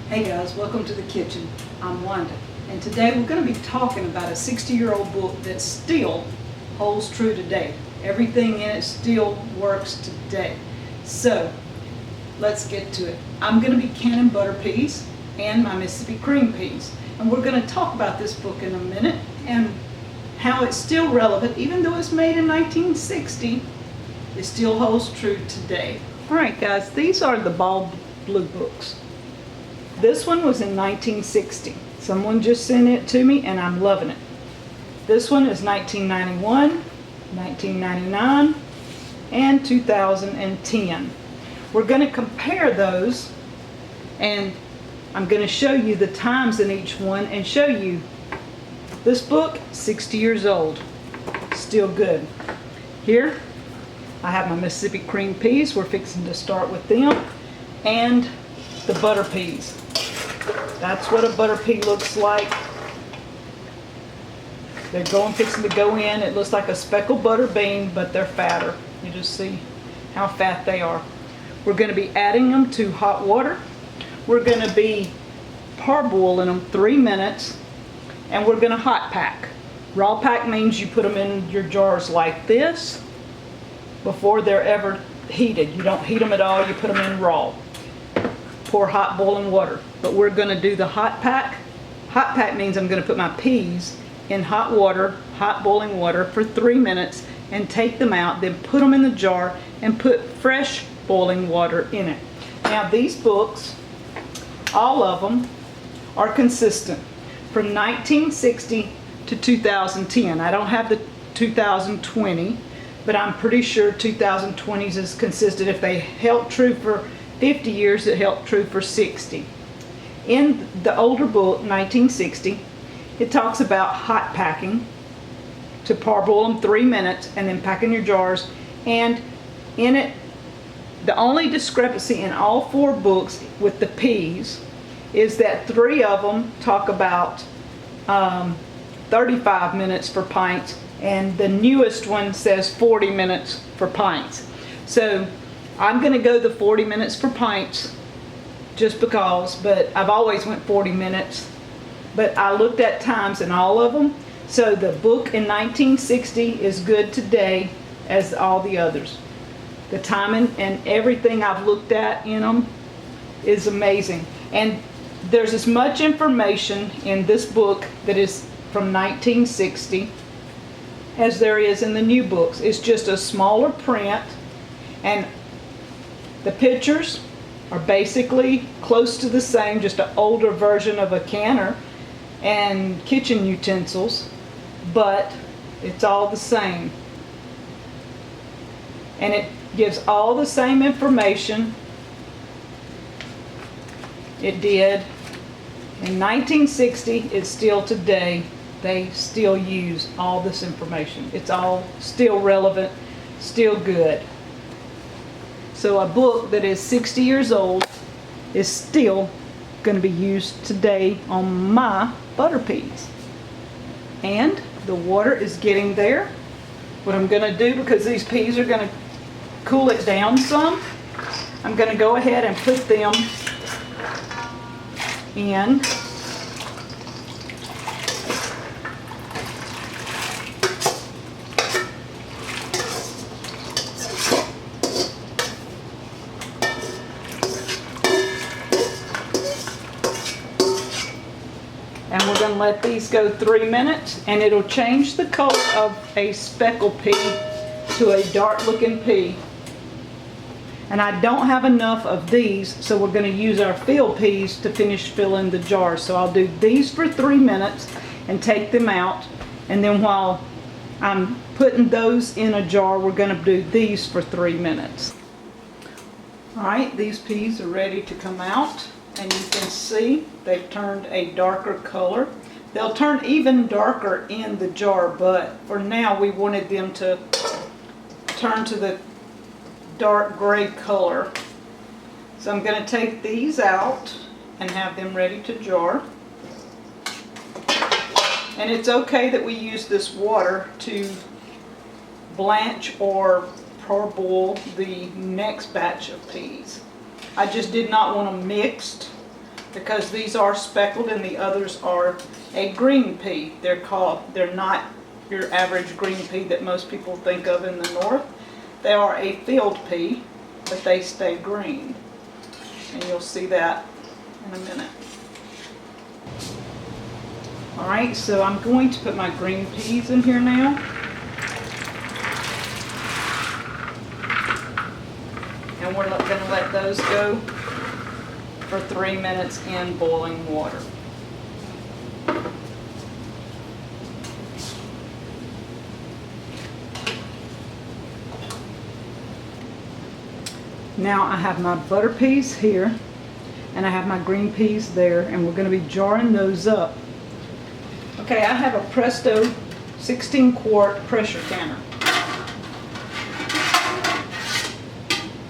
Hey guys, welcome to the kitchen. I'm Wanda, and today we're going to be talking about a 60-year-old book that still holds true today. Everything in it still works today. So, let's get to it. I'm going to be canning butter peas and my Mississippi cream peas, and we're going to talk about this book in a minute and how it's still relevant, even though it's made in 1960, it still holds true today. Alright guys, these are the bald blue books. This one was in 1960. Someone just sent it to me and I'm loving it. This one is 1991, 1999, and 2010. We're going to compare those and I'm going to show you the times in each one and show you this book, 60 years old, still good. Here I have my Mississippi cream peas. We're fixing to start with them, and the butter peas. That's what a butter pea looks like. They're fixing to go in. It looks like a speckled butter bean, but they're fatter. You just see how fat they are. We're going to be adding them to hot water. We're going to be parboiling them 3 minutes, and we're going to hot pack. Raw pack means you put them in your jars like this before they're ever heated. You don't heat them at all. You put them in raw. Pour hot boiling water. But we're going to do the hot pack. Hot pack means I'm going to put my peas in hot water, hot boiling water for 3 minutes and take them out, then put them in the jar and put fresh boiling water in it. Now these books, all of them, are consistent from 1960 to 2010. I don't have the 2020, but I'm pretty sure 2020s is consistent. If they held true for 50 years, it held true for 60. In the older book, 1960, it talks about hot packing to parboil them 3 minutes and then pack in your jars. And in it, the only discrepancy in all 4 books with the peas is that 3 of them talk about 35 minutes for pints, and the newest one says 40 minutes for pints. So I'm going to go the 40 minutes for pints just because, but I've always went 40 minutes. But I looked at times in all of them. So the book in 1960 is good today as all the others. The timing and everything I've looked at in them is amazing. And there's as much information in this book that is from 1960 as there is in the new books. It's just a smaller print, and the pictures are basically close to the same, just an older version of a canner and kitchen utensils, but it's all the same. And it gives all the same information it did in 1960. It's still today. They still use all this information. It's all still relevant, still good. So a book that is 60 years old is still going to be used today on my butter peas. And the water is getting there. What I'm going to do, because these peas are going to cool it down some, I'm going to go ahead and put them in and we're going to let these go 3 minutes, and it'll change the color of a speckled pea to a dark looking pea. And I don't have enough of these, so we're going to use our fill peas to finish filling the jars. So I'll do these for 3 minutes and take them out, and then while I'm putting those in a jar, we're going to do these for 3 minutes. Alright, these peas are ready to come out. And you can see they've turned a darker color. They'll turn even darker in the jar, but for now we wanted them to turn to the dark gray color. So I'm going to take these out and have them ready to jar. And it's okay that we use this water to blanch or parboil the next batch of peas. I just did not want them mixed because these are speckled and the others are a green pea. They're not your average green pea that most people think of in the north. They are a field pea, but they stay green. And you'll see that in a minute. Alright, so I'm going to put my green peas in here now. And we're going to let those go for 3 minutes in boiling water. Now I have my butter peas here and I have my green peas there, and we're going to be jarring those up. Okay, I have a Presto 16 quart pressure canner.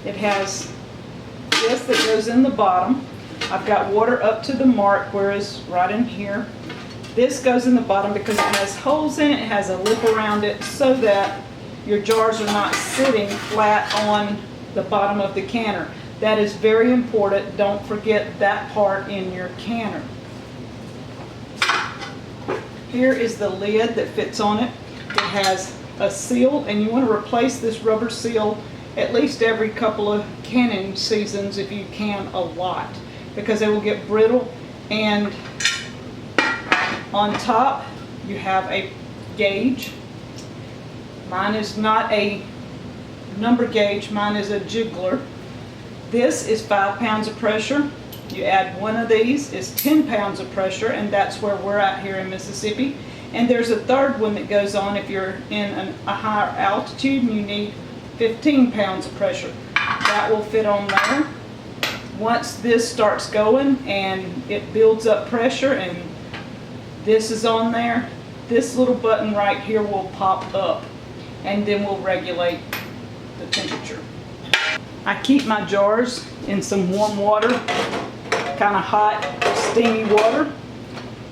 It has this that goes in the bottom. I've got water up to the mark, whereas right in here. This goes in the bottom because it has holes in it. It has a lip around it so that your jars are not sitting flat on the bottom of the canner. That is very important. Don't forget that part in your canner. Here is the lid that fits on it. It has a seal, and you want to replace this rubber seal at least every couple of canning seasons, if you can, a lot, because they will get brittle. And on top you have a gauge. Mine is not a number gauge, mine is a jiggler. This is 5 pounds of pressure. You add one of these, is 10 pounds of pressure, and that's where we're at here in Mississippi. And there's a third one that goes on if you're in a higher altitude and you need 15 pounds of pressure. That will fit on there. Once this starts going and it builds up pressure and this is on there, this little button right here will pop up, and then we'll regulate the temperature. I keep my jars in some warm water, kind of hot, steamy water,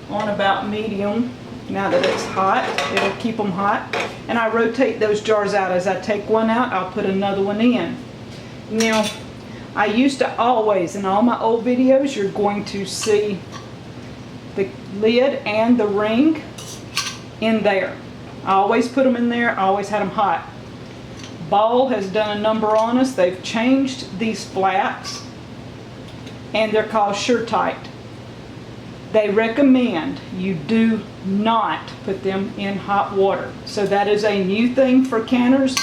on about medium. Now that it's hot, it'll keep them hot. And I rotate those jars out. As I take one out, I'll put another one in. Now, I used to always, in all my old videos, you're going to see the lid and the ring in there. I always put them in there. I always had them hot. Ball has done a number on us. They've changed these flaps, and they're called SureTight. They recommend you do not put them in hot water. So that is a new thing for canners.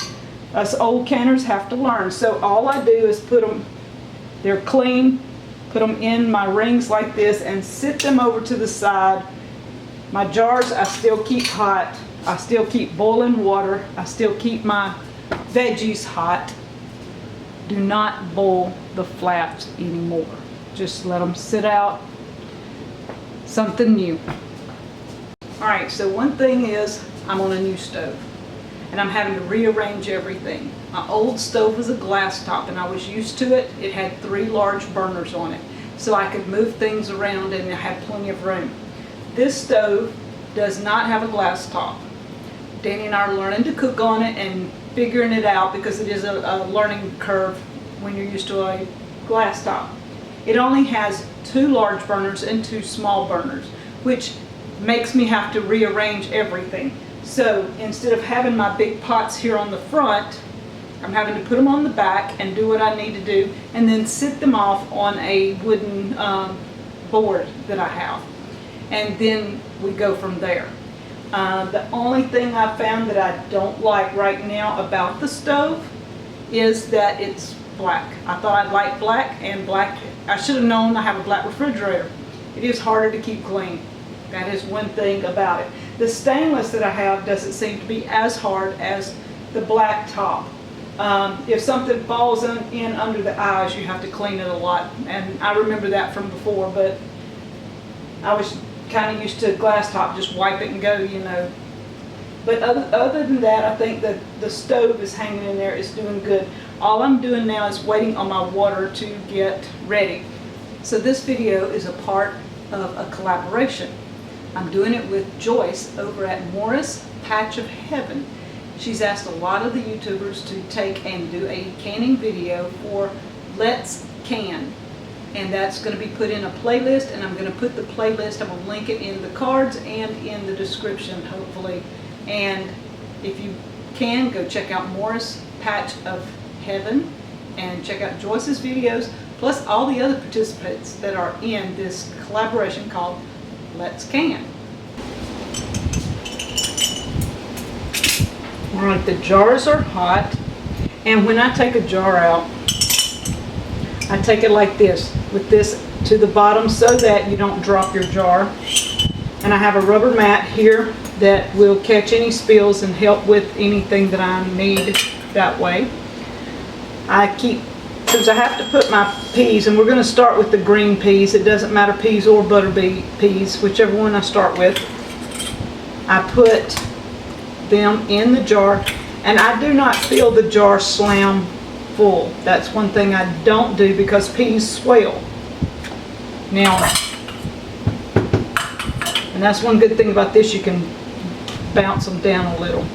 Us old canners have to learn. So all I do is put them, they're clean, put them in my rings like this and sit them over to the side. My jars I still keep hot. I still keep boiling water. I still keep my veggies hot. Do not boil the flaps anymore. Just let them sit out. Something new. Alright, so one thing is I'm on a new stove and I'm having to rearrange everything. My old stove was a glass top and I was used to it. It had 3 large burners on it, so I could move things around and it had plenty of room. This stove does not have a glass top. Danny and I are learning to cook on it and figuring it out because it is a learning curve when you're used to a glass top. It only has 2 large burners and 2 small burners, which makes me have to rearrange everything. So instead of having my big pots here on the front, I'm having to put them on the back and do what I need to do, and then sit them off on a wooden board that I have. And then we go from there. The only thing I found that I don't like right now about the stove is that it's black. I thought I'd like black, and black, I should have known I have a black refrigerator. It is harder to keep clean. That is one thing about it. The stainless that I have doesn't seem to be as hard as the black top. If something falls in under the eyes, you have to clean it a lot. And I remember that from before, but I was kind of used to glass top, just wipe it and go, you know. But other than that, I think that the stove is hanging in there, it's doing good. All I'm doing now is waiting on my water to get ready. So this video is a part of a collaboration. I'm doing it with Joyce over at Morris Patch of Heaven. She's asked a lot of the YouTubers to take and do a canning video for Let's Can. and that's going to be put in a playlist, and I'm going to put the playlist, I'm going to link it in the cards and in the description, hopefully. And if you can, go check out Morris Patch of Heaven and check out Joyce's videos, plus all the other participants that are in this collaboration called Let's Can. All right, the jars are hot, and when I take a jar out, I take it like this, with this to the bottom so that you don't drop your jar. And I have a rubber mat here that will catch any spills and help with anything that I need that way. Because I have to put my peas, and we're going to start with the green peas. It doesn't matter, peas or butter peas, whichever one I start with. I put them in the jar, and I do not fill the jar slam full. That's one thing I don't do because peas swell. Now, and that's one good thing about this, you can bounce them down a little.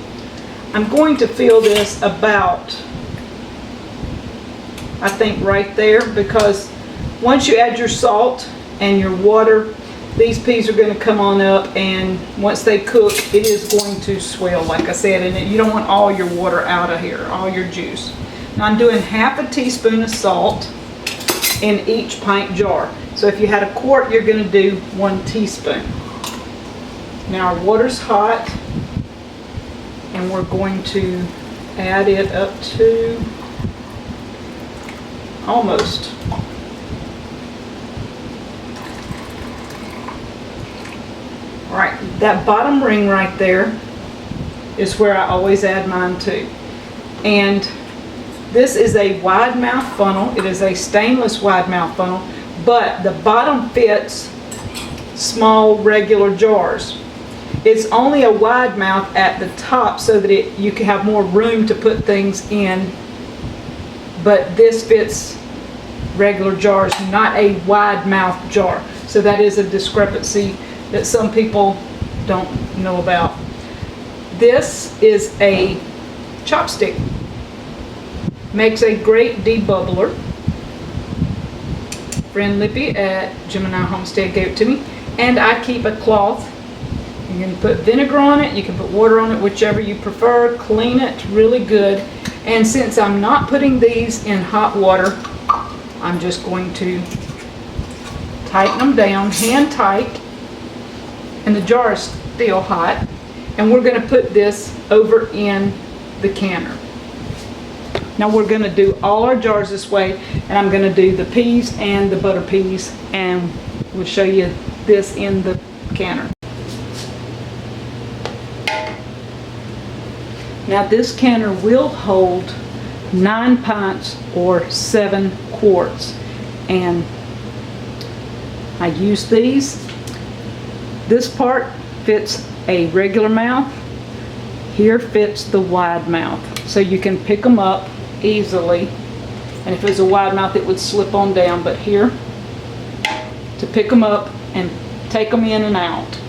I'm going to fill this about, I think, right there, because once you add your salt and your water, these peas are going to come on up, and once they cook, it is going to swell, like I said, and you don't want all your water out of here, all your juice. Now I'm doing half a teaspoon of salt in each pint jar. So if you had a quart, you're going to do 1 teaspoon. Now our water's hot, and we're going to add it up to almost. All right, that bottom ring right there is where I always add mine to. And this is a wide mouth funnel. It is a stainless wide mouth funnel, but the bottom fits small regular jars. It's only a wide mouth at the top so that you can have more room to put things in, but this fits regular jars, not a wide mouth jar. So that is a discrepancy that some people don't know about. This is a chopstick. Makes a great debubbler. Friend Lippy at Gemini Homestead gave it to me. And I keep a cloth. You can put vinegar on it, you can put water on it, whichever you prefer. Clean it really good. And since I'm not putting these in hot water, I'm just going to tighten them down, hand tight. And the jar is still hot. And we're going to put this over in the canner. Now we're going to do all our jars this way, and I'm going to do the peas and the butter peas, and we'll show you this in the canner. Now this canner will hold 9 pints or 7 quarts, and I use these. This part fits a regular mouth. Here fits the wide mouth, so you can pick them up easily. And if it was a wide mouth, it would slip on down, but here to pick them up and take them in and out.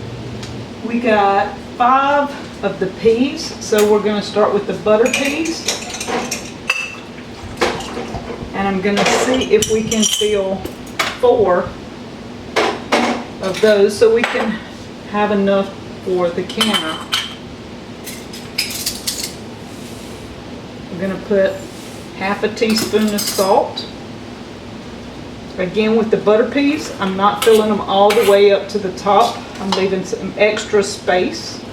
We got 5 of the peas, so we're going to start with the butter peas, and I'm going to see if we can fill 4 of those so we can have enough for the canner. I'm going to put half a teaspoon of salt. Again, with the butter peas, I'm not filling them all the way up to the top. I'm leaving some extra space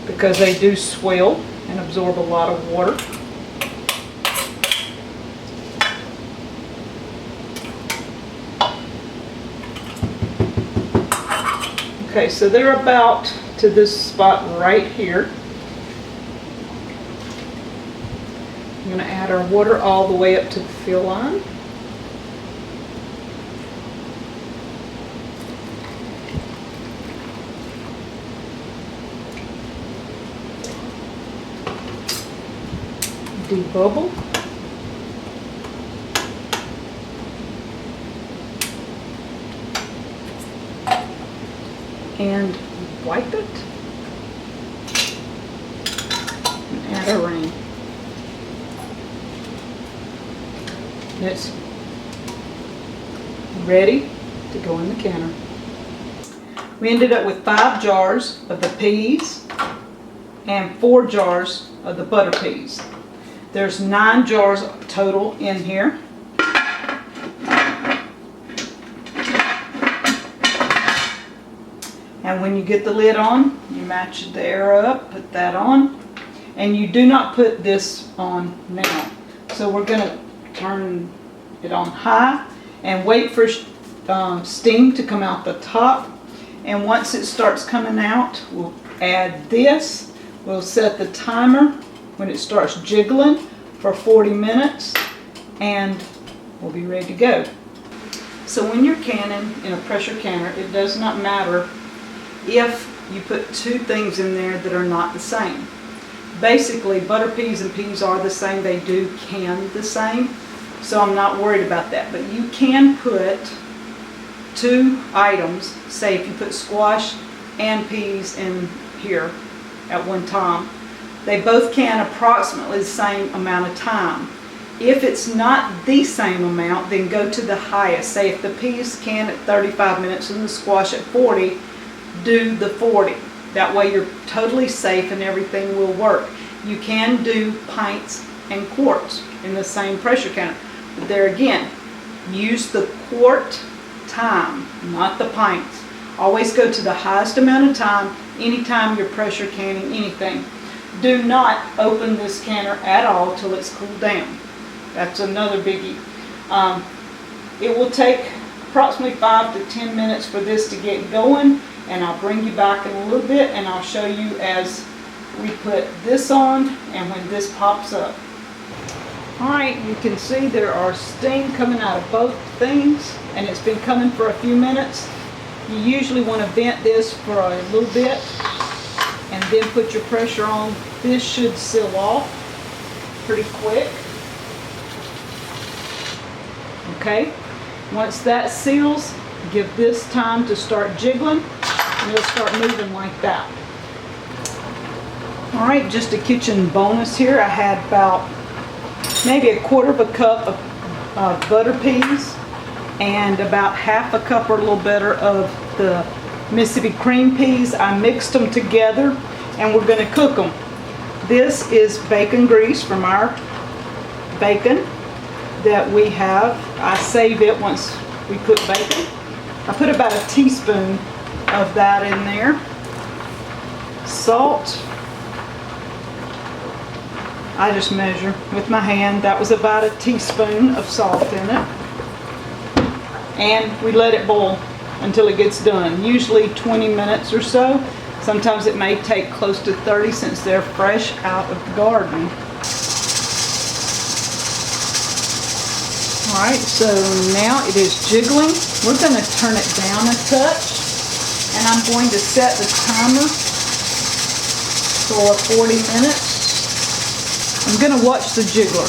because they do swell and absorb a lot of water. Okay, so they're about to this spot right here. I'm going to add our water all the way up to the fill line. Debubble. And wipe it. And add a ring. ready to go in the canner. We ended up with 5 jars of the peas and 4 jars of the butter peas. There's 9 jars total in here. And when you get the lid on, you match the air up, put that on, and you do not put this on now. So we're going to turn it on high and wait for steam to come out the top. And once it starts coming out, we'll add this. We'll set the timer when it starts jiggling for 40 minutes, and we'll be ready to go. So when you're canning in a pressure canner, it does not matter if you put 2 things in there that are not the same. Basically, butter peas and peas are the same. They do can the same, so I'm not worried about that. But you can put 2 items, say if you put squash and peas in here at one time, they both can approximately the same amount of time. If it's not the same amount, then go to the highest. Say if the peas can at 35 minutes and the squash at 40, do the 40. That way you're totally safe and everything will work. You can do pints and quarts in the same pressure canner. But there again, use the quart time, not the pints. Always go to the highest amount of time anytime you're pressure canning anything. Do not open this canner at all till it's cooled down. That's another biggie. It will take approximately 5 to 10 minutes for this to get going, and I'll bring you back in a little bit and I'll show you as we put this on and when this pops up. Alright, you can see there are steam coming out of both things, and it's been coming for a few minutes. You usually want to vent this for a little bit and then put your pressure on. This should seal off pretty quick. Okay, once that seals, give this time to start jiggling, and it'll start moving like that. Alright, just a kitchen bonus here. I had about maybe 1/4 cup of butter peas and about 1/2 cup or a little better of the Mississippi cream peas. I mixed them together and we're going to cook them. This is bacon grease from our bacon that we have. I save it once we cook bacon. I put about a teaspoon of that in there. Salt. I just measure with my hand. That was about a teaspoon of salt in it. And we let it boil until it gets done. Usually 20 minutes or so. Sometimes it may take close to 30 since they're fresh out of the garden. Alright, so now it is jiggling. We're going to turn it down a touch. And I'm going to set the timer for 40 minutes. I'm going to watch the jiggler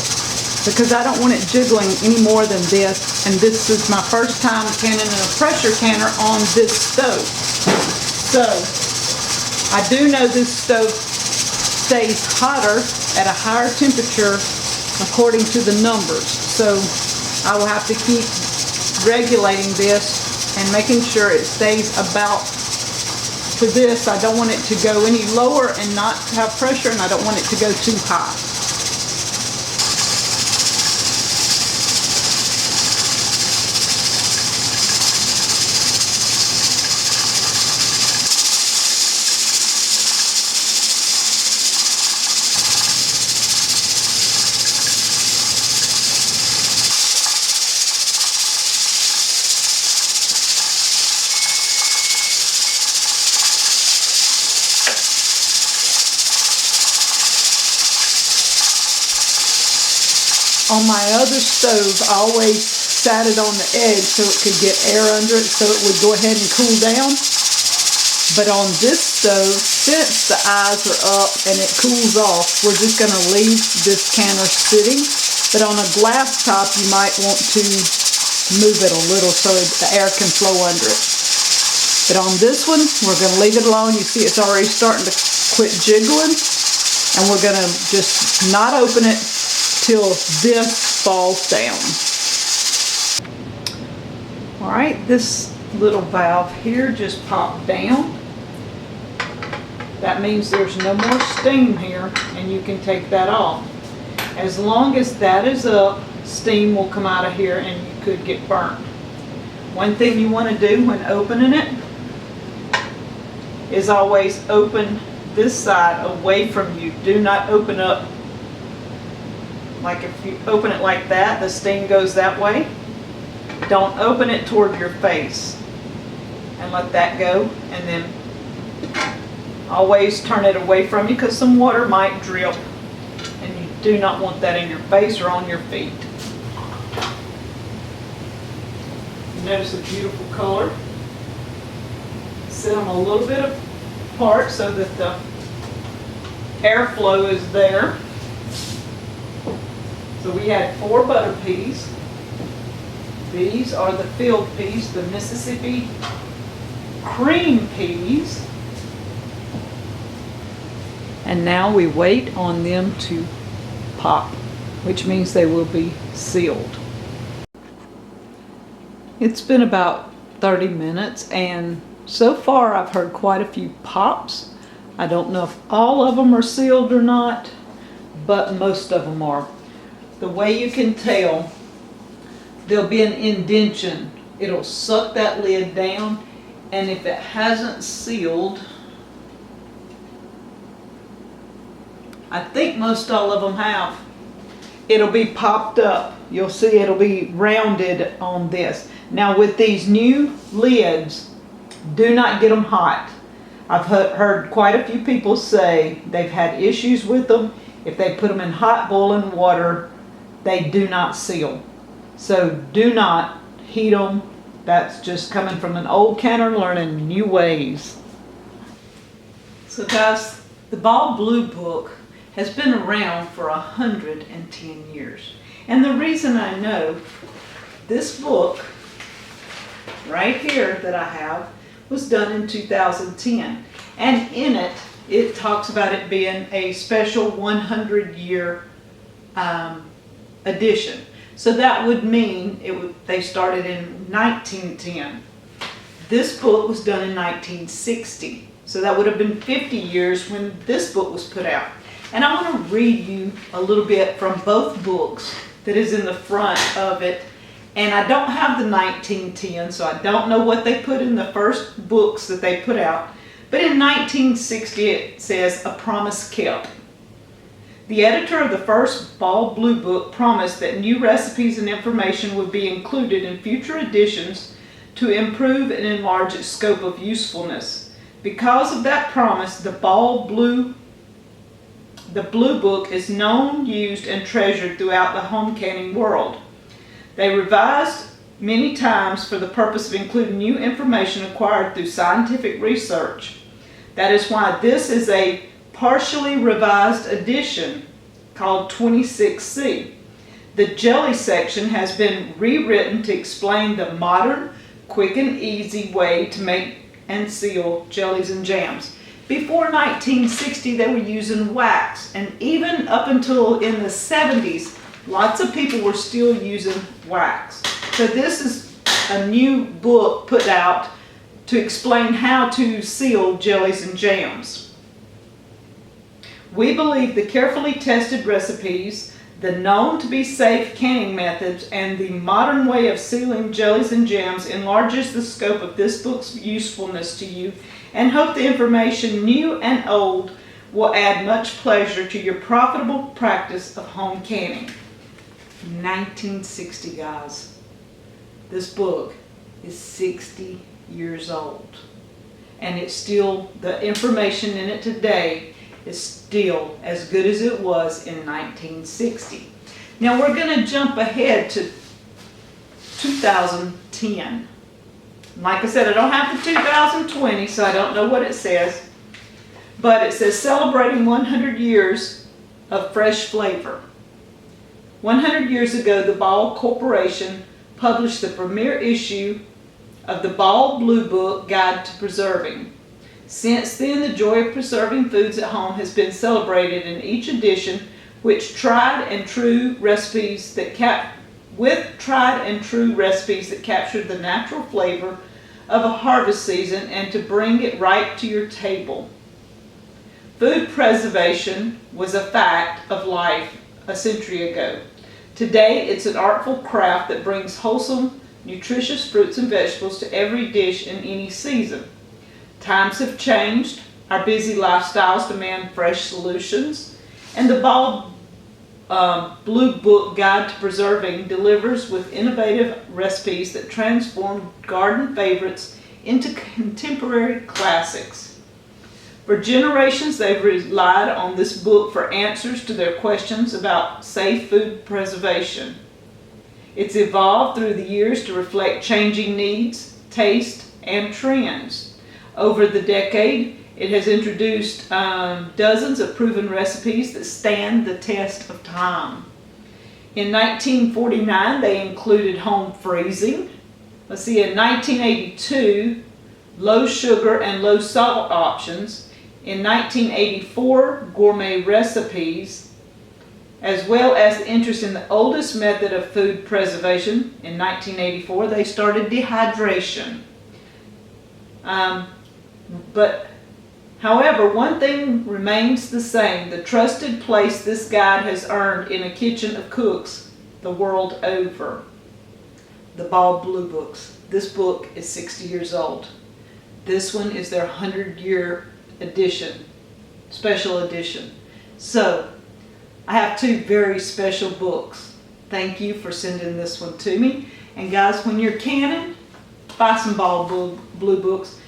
because I don't want it jiggling any more than this. And this is my first time canning in a pressure canner on this stove. So, I do know this stove stays hotter at a higher temperature according to the numbers. So, I will have to keep regulating this and making sure it stays about to this. I don't want it to go any lower and not have pressure, and I don't want it to go too high. On my other stove, I always sat it on the edge so it could get air under it so it would go ahead and cool down. But on this stove, since the eyes are up and it cools off, we're just going to leave this canner sitting. But on a glass top, you might want to move it a little so the air can flow under it. But on this one, we're going to leave it alone. You see it's already starting to quit jiggling. And we're going to just not open it till this falls down. All right, this little valve here just popped down. That means there's no more steam here, and you can take that off. As long as that is up, steam will come out of here and you could get burnt. One thing you want to do when opening it is always open this side away from you. Do not open up, like if you open it like that, the steam goes that way. Don't open it toward your face and let that go, and then always turn it away from you because some water might drip, and you do not want that in your face or on your feet. Notice the beautiful color. Set them a little bit apart so that the airflow is there. So we had 4 butter peas. These are the field peas, the Mississippi cream peas. And now we wait on them to pop, which means they will be sealed. It's been about 30 minutes, and so far I've heard quite a few pops. I don't know if all of them are sealed or not, but most of them are. The way you can tell, there'll be an indentation. It'll suck that lid down, and if it hasn't sealed, I think most all of them have, it'll be popped up. You'll see it'll be rounded on this. Now with these new lids, do not get them hot. I've heard quite a few people say they've had issues with them. If they put them in hot boiling water, they do not seal. So do not heat them. That's just coming from an old canner learning new ways. So guys, the Ball Blue book has been around for 110 years. And the reason I know, this book right here that I have was done in 2010. And in it, it talks about it being a special 100-year edition. So that would mean they started in 1910. This book was done in 1960. So that would have been 50 years when this book was put out. And I want to read you a little bit from both books that is in the front of it. And I don't have the 1910, so I don't know what they put in the first books that they put out. But in 1960 it says, "A Promise Kept." The editor of the first Ball Blue book promised that new recipes and information would be included in future editions to improve and enlarge its scope of usefulness. Because of that promise, the Blue book is known, used, and treasured throughout the home canning world. They revised many times for the purpose of including new information acquired through scientific research. That is why this is a partially revised edition called 26C. The jelly section has been rewritten to explain the modern, quick and easy way to make and seal jellies and jams. Before 1960 they were using wax, and even up until in the 70s lots of people were still using wax. So this is a new book put out to explain how to seal jellies and jams. We believe the carefully tested recipes, the known to be safe canning methods, and the modern way of sealing jellies and jams enlarges the scope of this book's usefulness to you, and hope the information, new and old, will add much pleasure to your profitable practice of home canning. 1960, guys. This book is 60 years old. And it's still, the information in it today is still as good as it was in 1960. Now we're going to jump ahead to 2010. Like I said, I don't have the 2020, so I don't know what it says. But it says, celebrating 100 years of fresh flavor. 100 years ago, the Ball Corporation published the premier issue of the Ball Blue Book Guide to Preserving. Since then, the joy of preserving foods at home has been celebrated in each edition, which tried and true recipes that with tried and true recipes that capture the natural flavor of a harvest season and to bring it right to your table. Food preservation was a fact of life a century ago. Today, it's an artful craft that brings wholesome, nutritious fruits and vegetables to every dish in any season. Times have changed, our busy lifestyles demand fresh solutions, and the Bald Blue Book Guide to Preserving delivers with innovative recipes that transform garden favorites into contemporary classics. For generations, they've relied on this book for answers to their questions about safe food preservation. It's evolved through the years to reflect changing needs, taste, and trends. Over the decade, it has introduced dozens of proven recipes that stand the test of time. In 1949, they included home freezing. Let's see, in 1982, low sugar and low salt options. In 1984, gourmet recipes, as well as the interest in the oldest method of food preservation. In 1984, they started dehydration. However, one thing remains the same: the trusted place this guide has earned in a kitchen of cooks the world over. The Bald Blue Books. This book is 60 years old. This one is their 100-year edition, special edition. So, I have two very special books. Thank you for sending this one to me. And guys, when you're canning, buy some Bald Blue Books.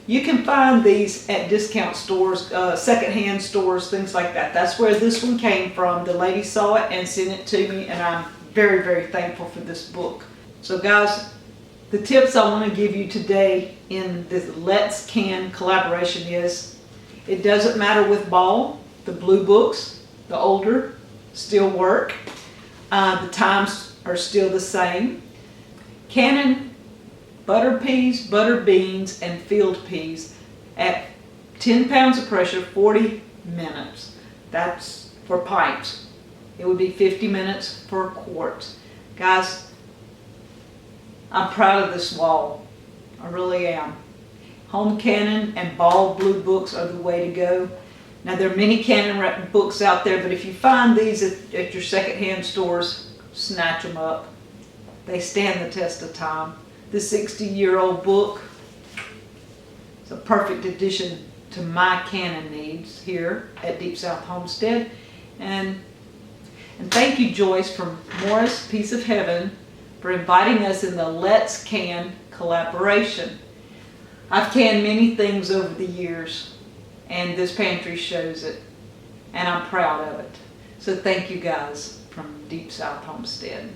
You can find these at discount stores, secondhand stores, things like that. That's where this one came from. The lady saw it and sent it to me, and I'm very, very thankful for this book. So guys, the tips I want to give you today in this Let's Can collaboration is, it doesn't matter with Bald, the Blue Books, the older, still work. The times are still the same. Canning butter peas, butter beans, and field peas at 10 pounds of pressure, 40 minutes. That's for pints. It would be 50 minutes for quarts. Guys, I'm proud of this wall. I really am. Home canning and Bald Blue Books are the way to go. Now, there are many canning books out there, but if you find these at your secondhand stores, snatch them up. They stand the test of time. The 60-year-old book is a perfect addition to my canning needs here at Deep South Homestead. And thank you, Joyce from Morris Piece of Heaven, for inviting us in the Let's Can collaboration. I've canned many things over the years, and this pantry shows it, and I'm proud of it. So thank you guys from Deep South Homestead.